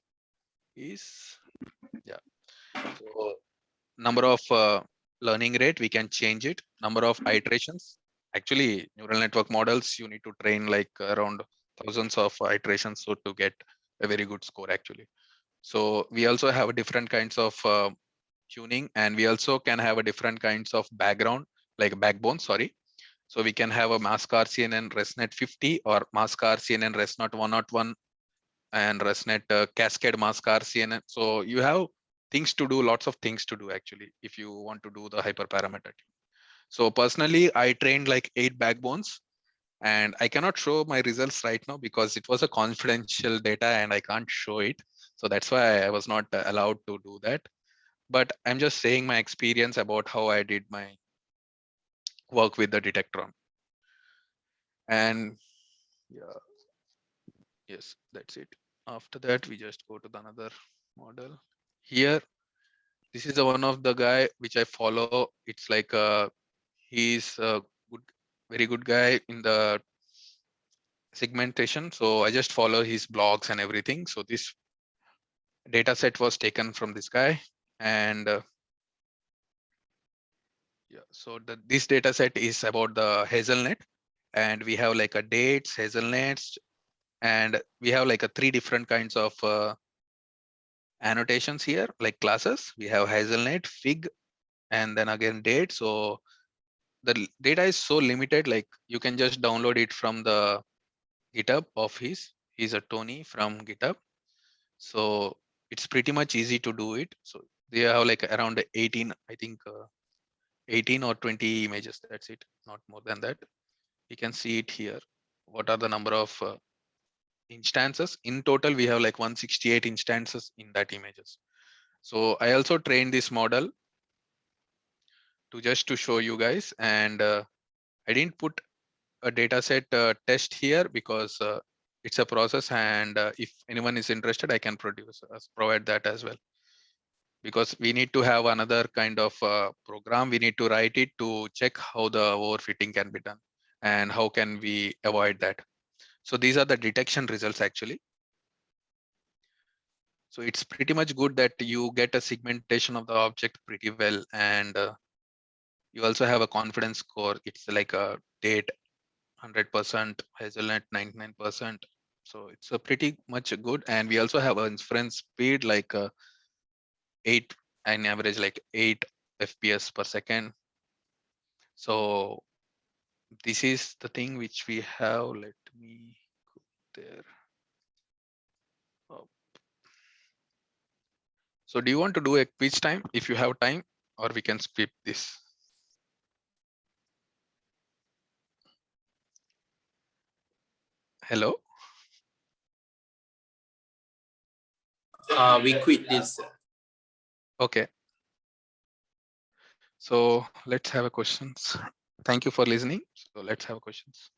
is, yeah. So number of learning rate, we can change it. Number of iterations. Actually, neural network models, you need to train like around thousands of iterations so to get a very good score actually. So we also have different kinds of tuning, and we also can have a different kinds of background, like backbone, sorry. So we can have a mask RCNN ResNet 50 or mask RCNN ResNet 101 and ResNet cascade mask RCNN. So you have things to do, lots of things to do actually, if you want to do the hyperparameter. So personally, I trained like 8 backbones, And I cannot show my results right now because it was a confidential data and I can't show it. So that's why I was not allowed to do that. But I'm just saying my experience about how I did my work with the Detectron. And yeah, yes, that's it. After that, we just go to the another model. Here, this is the one of the guy which I follow. It's like he's a good, very good guy in the segmentation. So I just follow his blogs and everything. So this data set was taken from this guy, and yeah, so this data set is about the hazelnut, and we have like a dates, hazelnuts, and we have like a 3 different kinds of annotations here, like classes. We have hazelnut, fig, and then again date. So the data is so limited, like you can just download it from the GitHub of his. He's a Tony from GitHub. So it's pretty much easy to do it. So they have like around 18, I think 18 or 20 images. That's it, not more than that. You can see it here. What are the number of instances? In total, we have like 168 instances in that images. So I also trained this model to just to show you guys, and I didn't put a dataset test here because it's a process, and if anyone is interested, I can provide that as well, because we need to have another kind of program. We need to write it to check how the overfitting can be done and how can we avoid that. So these are the detection results actually. So it's pretty much good that you get a segmentation of the object pretty well, and you also have a confidence score. It's like a date 100%, hazelnut 99%. So it's a pretty much good, and we also have an inference speed like 8, an average like 8 FPS per second. So this is the thing which we have. Let me go there. Oh. So do you want to do a quiz time if you have time, or we can skip this? Hello? We quit this. Okay. So let's have a questions. Thank you for listening. So let's have questions.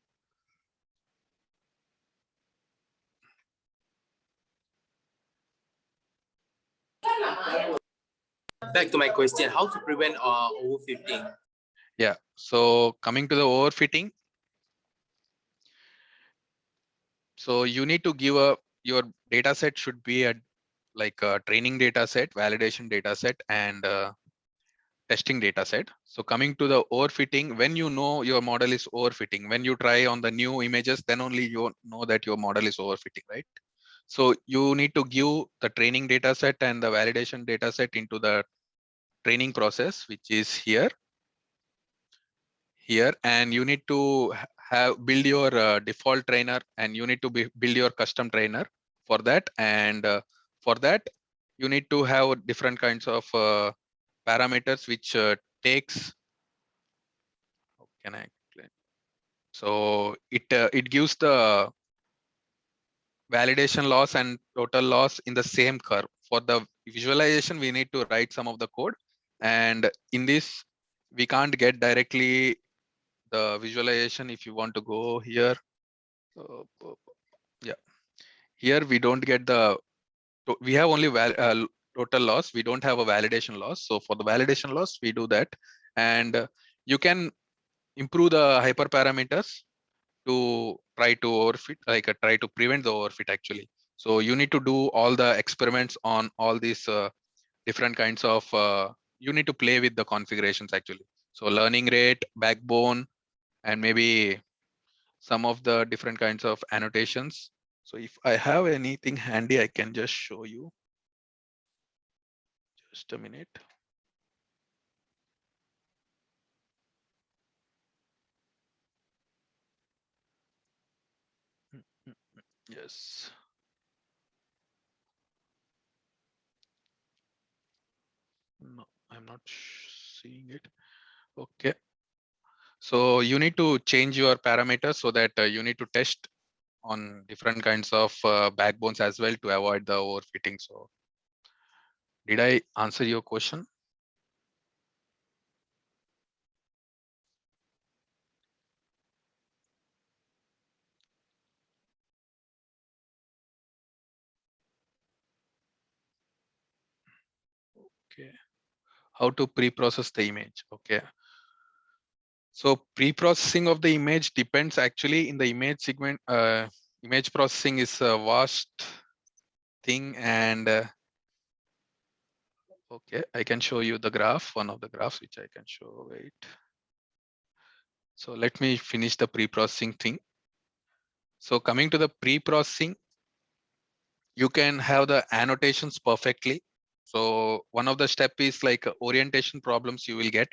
Back to my question: how to prevent overfitting? Yeah. So coming to the overfitting. So you need to give your data set should be a like a training data set, validation data set, and testing data set. So coming to the overfitting, when you know your model is overfitting, when you try on the new images, then only you know that your model is overfitting, right? So you need to give the training data set and the validation data set into the training process, which is here, and you need to have build your default trainer, and you need to build your custom trainer for that. And for that, you need to have different kinds of parameters which takes, how can I explain? So it gives the validation loss and total loss in the same curve. For the visualization, we need to write some of the code, and in this we can't get directly the visualization. If you want to go here, yeah, here we don't get the, we have only total loss. We don't have a validation loss. So for the validation loss, we do that, and you can improve the hyperparameters to try to overfit, like try to prevent the overfit actually. So you need to do all the experiments on all these different kinds of, you need to play with the configurations actually. So learning rate, backbone, and maybe some of the different kinds of annotations. So if I have anything handy, I can just show you. Just a minute. Yes. No, I'm not seeing it. Okay. So you need to change your parameters so that you need to test on different kinds of backbones as well to avoid the overfitting. So did I answer your question? Okay. How to pre-process the image? Okay. So pre-processing of the image depends actually in the image segment. Image processing is a vast thing, and okay, I can show you the graph, one of the graphs which I can show. Wait. So let me finish the pre-processing thing. So coming to the pre-processing, you can have the annotations perfectly. So one of the step is like orientation problems you will get.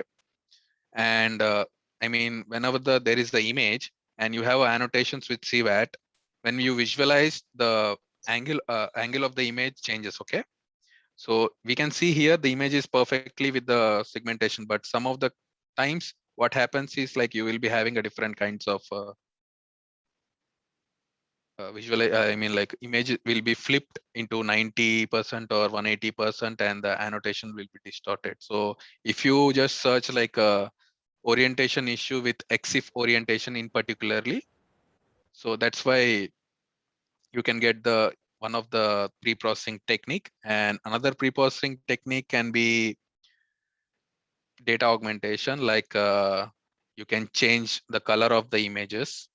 And I mean, whenever there is the image and you have annotations with CVAT, when you visualize the angle of the image changes. Okay. So we can see here the image is perfectly with the segmentation, but some of the times what happens is like you will be having a different kinds of I mean, like image will be flipped into 90% or 180%, and the annotation will be distorted. So if you just search like a orientation issue with EXIF orientation in particularly, so that's why you can get the one of the pre-processing technique. And another pre-processing technique can be data augmentation, like you can change the color of the images.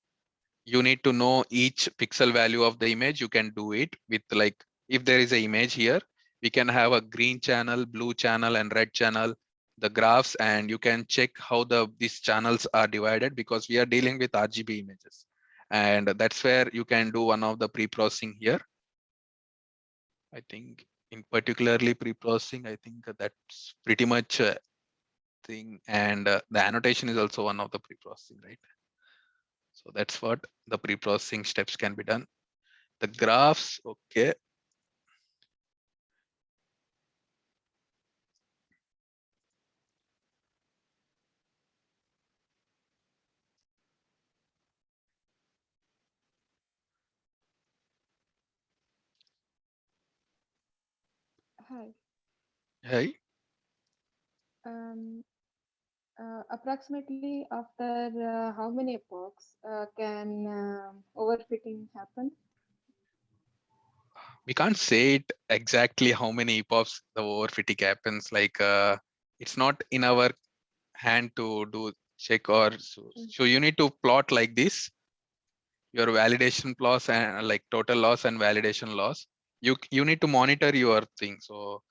You need to know each pixel value of the image. You can do it with, like, if there is an image here, we can have a green channel, blue channel, and red channel, the graphs, and you can check how these channels are divided, because we are dealing with RGB images. And that's where you can do one of the pre-processing here. I think in particularly pre-processing, I think that's pretty much thing. And the annotation is also one of the pre-processing, right? So that's what the pre-processing steps can be done. The graphs, okay. Hi. Hey, Approximately after how many epochs can overfitting happen? we can't say it exactly how many epochs the overfitting happens. Like it's not in our hand to do check or so you need to plot like this, your validation loss and like total loss and validation loss. You need to monitor your thing. So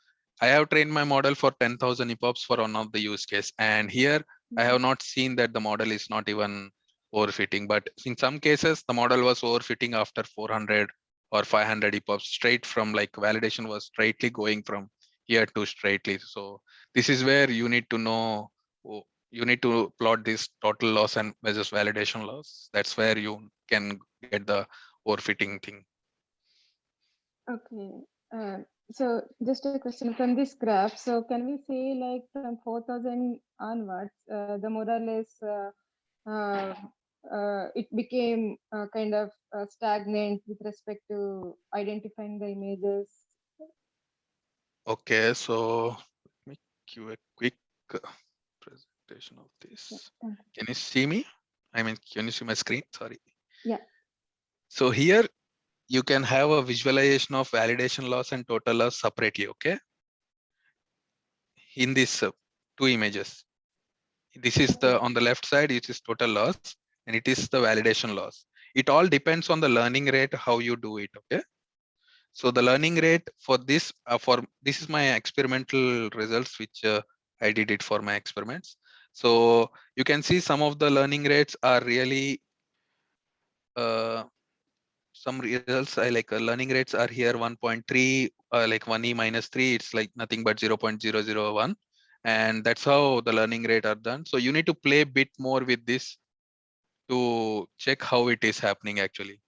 I have trained my model for 10,000 epochs for one of the use case, and here I have not seen that the model is not even overfitting. But in some cases, the model was overfitting after 400 or 500 epochs, straight from like validation was straightly going from here to straightly. So this is where you need to know. You need to plot this total loss and versus validation loss. That's where you can get the overfitting thing. Okay. So just a question from this graph. So can we say like from 4,000 onwards, the more or less uh, it became kind of stagnant with respect to identifying the images? Okay, so let me give a quick presentation of this. Yeah, thank you. Can you see me? I mean, can you see my screen? Sorry. Yeah. So here you can have a visualization of validation loss and total loss separately. Okay, in these two images, this is the on the left side, it is total loss, and it is the validation loss. It all depends on the learning rate, how you do it. Okay. So the learning rate for this is my experimental results, which I did it for my experiments. So you can see some of the learning rates are really some results. I like learning rates are here 1.3, like 1e minus 3. It's like nothing but 0.001, and that's how the learning rate are done. So you need to play a bit more with this to check how it is happening. Actually,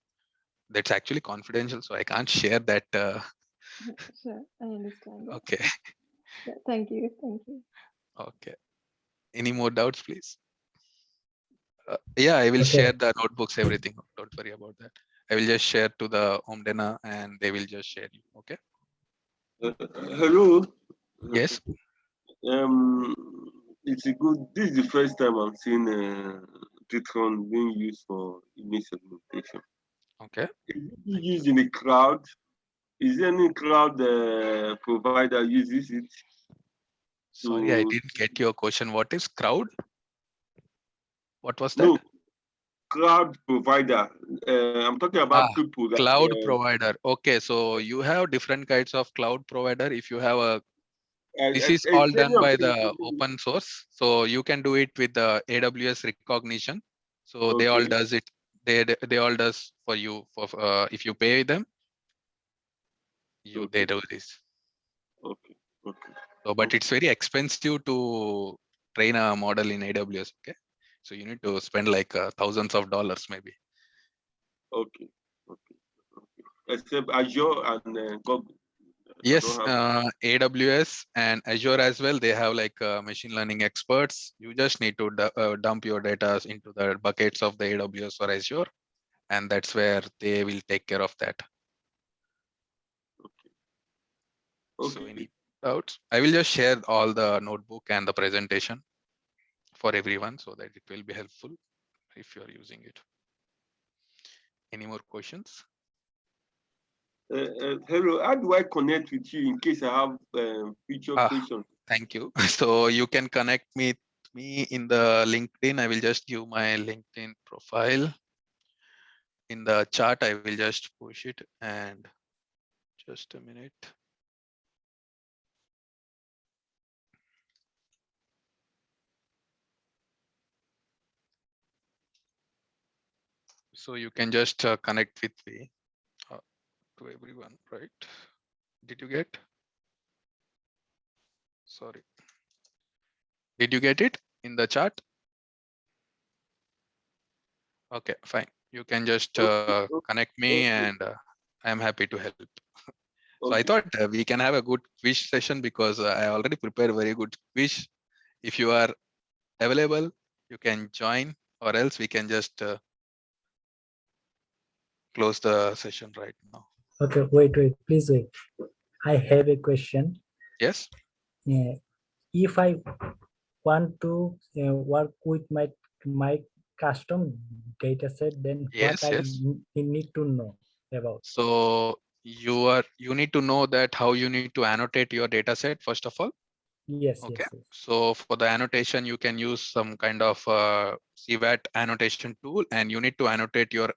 that's actually confidential, so I can't share that. Sure, I understand that. Okay. Yeah, thank you. Thank you. Okay. Any more doubts, please? Yeah, I will Okay. share the notebooks, everything. Don't worry about that. I will just share to the Omdena and they will just share you. Okay. Hello. Yes. It's a good. This is the first time I'm seeing Titron being used for image segmentation. Okay. Is it used in the cloud? Is there any cloud provider uses it? Sorry, I to- didn't get your question. What is crowd? What was that? No, cloud provider. I'm talking about Ah, people that. Cloud provider. Okay, so you have different kinds of cloud provider. If you have a, this is all done by the open source. So you can do it with the AWS recognition. So they all Okay. does it. They all does for you for if you pay them, they Okay. do this. Okay. Okay. So, but Okay. it's very expensive to train a model in AWS. Okay, so you need to spend like thousands of dollars maybe. Okay. Okay. Okay. Except Azure and Google. Yes, have AWS and Azure as well. They have like machine learning experts. You just need to dump your data into the buckets of the AWS or Azure, and that's where they will take care of that. So Okay. any doubts? I will just share all the notebook and the presentation for everyone so that it will be helpful if you are using it. Any more questions? Hello, how do I connect with you in case I have future questions? Thank you. So you can connect me in the LinkedIn. I will just give my LinkedIn profile. In the chat, I will just push it and just a minute. So you can just connect with me to everyone, right? Did you get? Sorry. Did you get it in the chat? Okay, fine. You can just connect me and I'm happy to help. So I thought we can have a good quiz session because I already prepared a very good quiz. If you are available, you can join, or else we can just close the session right now. Okay, wait, please wait. I have a question. Yes. If I want to work with my custom data set, then Yes, what I yes. need to know about? So you need to know that how you need to annotate your data set first of all. Yes, Okay. yes. So for the annotation, you can use some kind of CVAT annotation tool, and you need to annotate your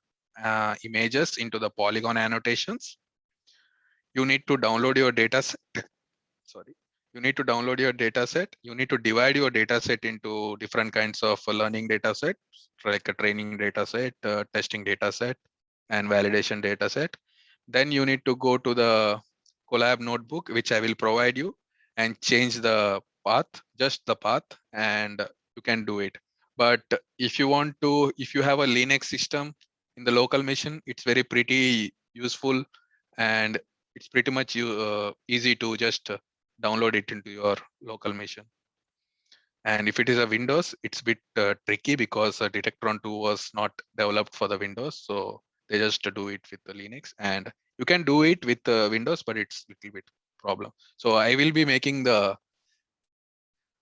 images into the polygon annotations. You need to download your data set. Sorry. You need to download your data set. You need to divide your data set into different kinds of learning data set, like a training data set, testing data set, and validation data set. Then you need to go to the Colab notebook, which I will provide you, and change the path, just the path, and you can do it. But if you want to, if you have a Linux system in the local machine, it's very pretty useful, and it's pretty much easy to just download it into your local machine. And if it is a Windows, it's a bit tricky because Detectron 2 was not developed for the Windows. So they just do it with the Linux, and you can do it with Windows, but it's a little bit problem. So I will be making the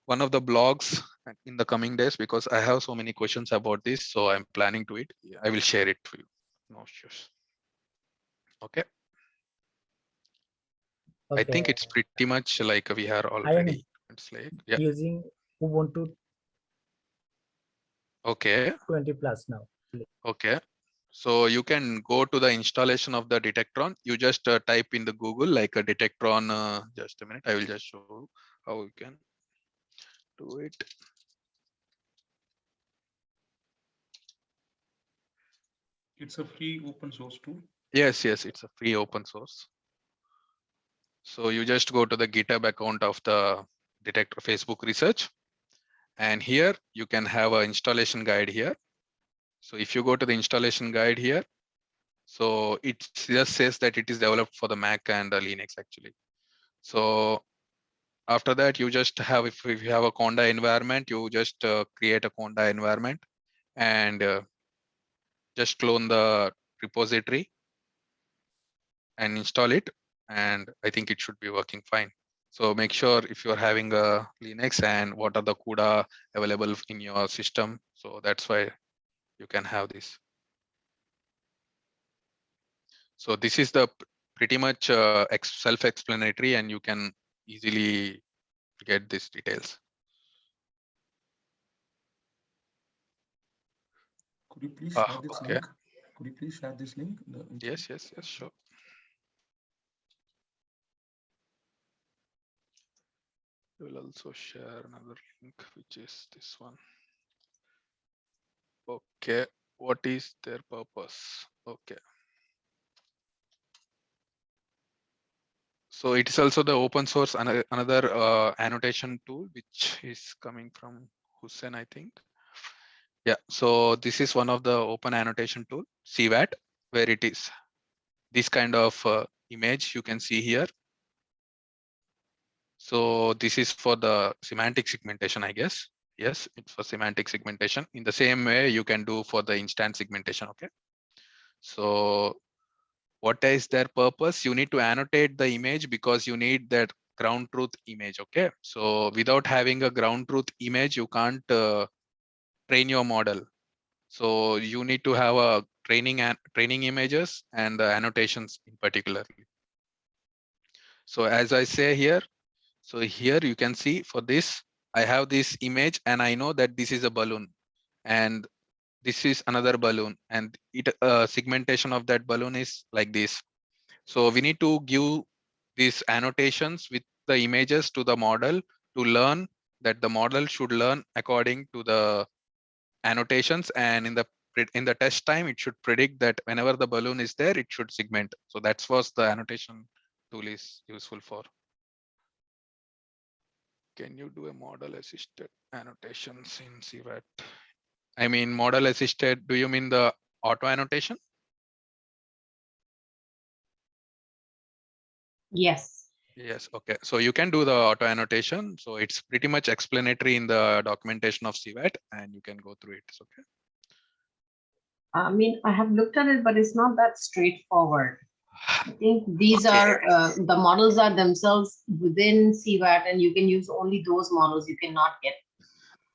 one of the blogs in the coming days because I have so many questions about this. So I'm planning to it. I will share it to you. No issues. Okay. Okay. I think it's pretty much like we are already. It's like using Ubuntu Okay. 20 plus now. Okay. So you can go to the installation of the Detectron. You just type in the Google like a Detectron. Just a minute. I will just show you how you can do it. It's a free open source tool. Yes, yes, it's a free open source. So you just go to the GitHub account of the Detector Facebook Research. And here you can have an installation guide here. So if you go to the installation guide here, so it just says that it is developed for the Mac and the Linux actually. So after that, you just have, if you have a Conda environment, you just create a Conda environment and just clone the repository and install it. And I think it should be working fine. So make sure if you're having a Linux and what are the CUDA available in your system. So that's why you can have this. So this is the pretty much self-explanatory, and you can easily get these details. Could you please share this Okay. link? Could you please share this link? Yes, sure. I will also share another link, which is this one. Okay, what is their purpose? Okay. So it is also the open source, another annotation tool, which is coming from Hussein, I think. Yeah, so this is one of the open annotation tool, CVAT, where it is this kind of image you can see here. So this is for the semantic segmentation, I guess. Yes, it's for semantic segmentation. In the same way you can do for the instance segmentation. Okay. So what is their purpose? You need to annotate the image because you need that ground truth image. Okay. So without having a ground truth image, you can't train your model. So you need to have a training images and the annotations in particular. So as I say here, so here you can see for this, I have this image and I know that this is a balloon and this is another balloon, and it segmentation of that balloon is like this. So we need to give these annotations with the images to the model to learn that the model should learn according to the annotations, and in the test time it should predict that whenever the balloon is there it should segment. So that's what the annotation tool is useful for. Can you do a model assisted annotations in CVAT? I mean, model assisted, do you mean the auto annotation? Yes. Yes, okay. So you can do the auto annotation. So it's pretty much explanatory in the documentation of CVAT and you can go through it. It's okay. I mean, I have looked at it, but it's not that straightforward. I think these Okay. are the models are themselves within CVAT, and you can use only those models. You cannot get,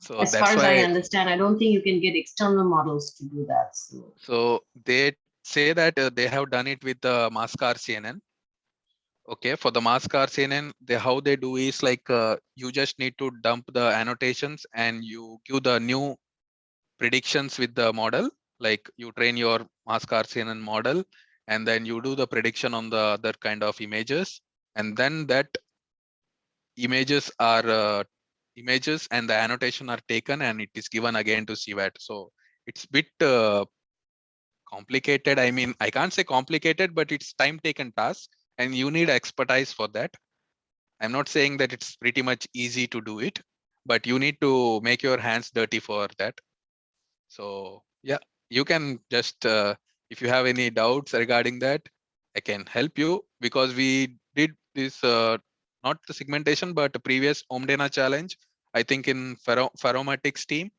So as that's far as I why, understand, I don't think you can get external models to do that. so they say that they have done it with the Mascar CNN. Okay, for the Mascar CNN, how they do is like you just need to dump the annotations and you give the new predictions with the model. Like you train your Mascar CNN model and then you do the prediction on the other kind of images, and then that images are images and the annotation are taken and it is given again to CVAT. So it's a bit complicated. I mean, I can't say complicated, but it's time taken task and you need expertise for that. I'm not saying that it's pretty much easy to do it, but you need to make your hands dirty for that. So yeah, you can just, if you have any doubts regarding that, I can help you, because we did this, not the segmentation, but the previous Omdena challenge. I think in Ferromatics team,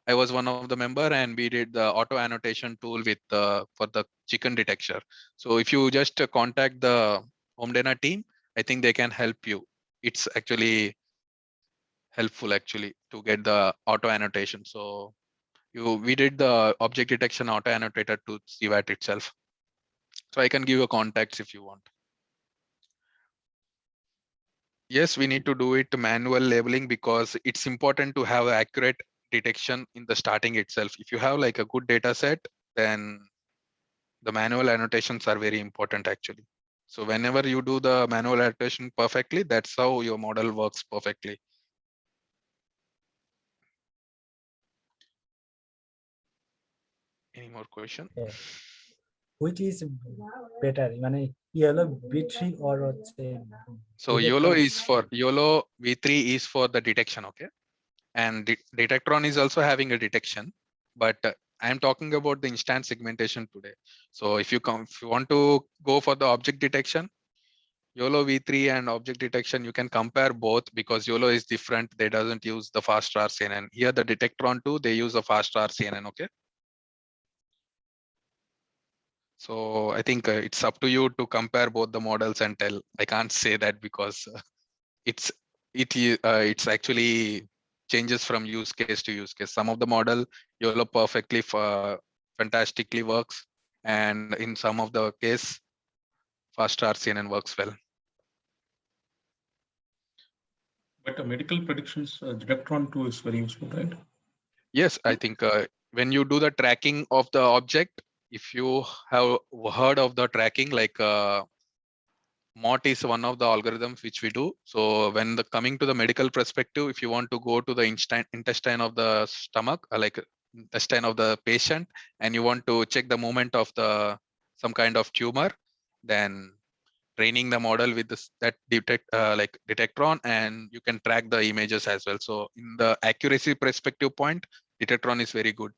I was one of the member and we did the auto annotation tool with for the chicken detection. So if you just contact the Omdena team, I think they can help you. It's actually helpful actually to get the auto annotation. So we did the object detection auto annotator to CVAT itself. So I can give you contacts if you want. Yes, we need to do it manual labeling because it's important to have accurate detection in the starting itself. If you have like a good data set, then the manual annotations are very important actually. So whenever you do the manual annotation perfectly, that's how your model works perfectly. Any more question? Yeah. Which is better, মানে YOLO V3 or So YOLO is for YOLO V3 is for the detection, okay? And Detectron is also having a detection, but I'm talking about the instance segmentation today. So if you want to go for the object detection, YOLO V3 and object detection, you can compare both because YOLO is different. They doesn't use the fast RCNN. Here the Detectron 2, they use the fast RCNN, okay? So I think it's up to you to compare both the models and tell. I can't say that because it's actually changes from use case to use case. Some of the model YOLO perfectly fantastically works, and in some of the case, fast RCNN works well. But medical predictions, Detectron 2 is very useful, right? Yes, I think when you do the tracking of the object, if you have heard of the tracking, like MOT is one of the algorithms which we do. So when the coming to the medical perspective, if you want to go to the intestine of the stomach, like intestine of the patient, and you want to check the movement of the some kind of tumor, then training the model with this that Detectron, and you can track the images as well. So in the accuracy perspective point, Detectron is very good.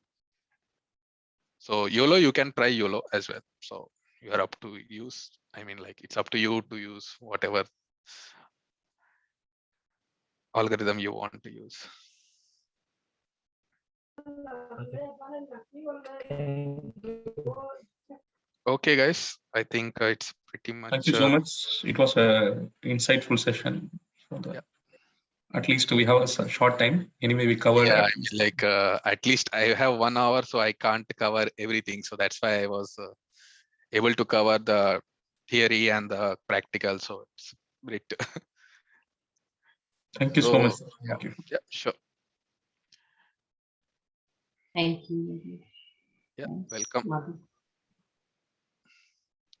So YOLO, you can try YOLO as well. So you are up to use. I mean, like it's up to you to use whatever algorithm you want to use. Okay, guys. I think it's pretty much. Thank you so much. It was a insightful session. For the, Yeah. At least we have a short time. Anyway, we covered. Yeah, like at least I have 1 hour, so I can't cover everything. So that's why I was able to cover the theory and the practical. So it's great. Thank you so much. Yeah, Thank you. yeah, sure. Thank you. Yeah, Thanks, welcome. Madhu.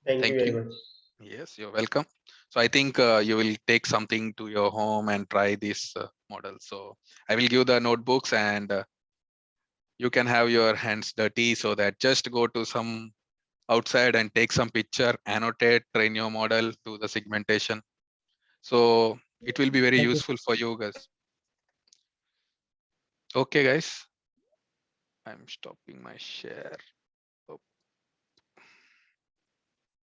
Thank you very you. much. Yes, you're welcome. So I think you will take something to your home and try this model. So I will give the notebooks, and you can have your hands dirty, so that just go to some outside and take some picture, annotate, train your model to the segmentation. So it will be very Thank you. useful for you guys. Okay, guys. I'm stopping my share.